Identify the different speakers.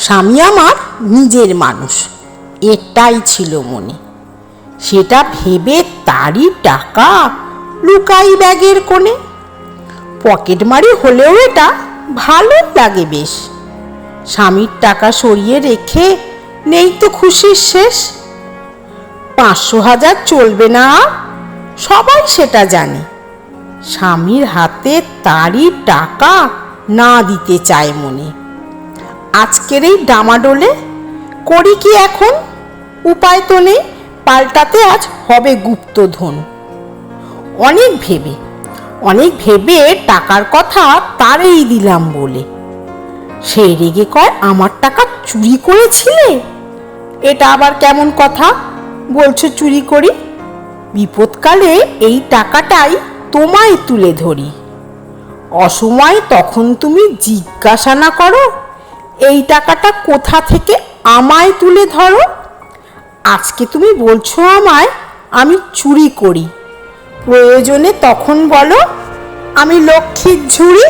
Speaker 1: স্বামী আমার নিজের মানুষ, এটাই ছিল মনে। সেটা ভেবে তারই টাকা লুকাই ব্যাগের কোণে। পকেটমারি হলেও এটা ভালো লাগে বেশ। স্বামীর টাকা সরিয়ে রেখে নেই তো খুশির শেষ। 500,000 চলবে না, সবাই সেটা জানে। স্বামীর হাতে তারই টাকা না দিতে চায় মনে। আজকের এই ডামাডোলে করি কি এখন? উপায় তো নেই, পাল্টাতে আজ হবে গুপ্তধন। অনেক ভেবে টাকার কথা তারেই দিলাম বলে। সেই রেগে কয়, আমার টাকা চুরি করেছিলে? এটা আবার কেমন কথা বলছো চুরি করি? বিপদকালে এই টাকাটাই তোমায় তুলে ধরি। অসময় তখন তুমি জিজ্ঞাসা না করো, এই টাকাটা কোথা থেকে আমায় তুলে ধরো। আজকে তুমি বলছো আমায় আমি চুরি করি, প্রয়োজনে তখন বলো আমি লক্ষ্মীর ঝুড়ি।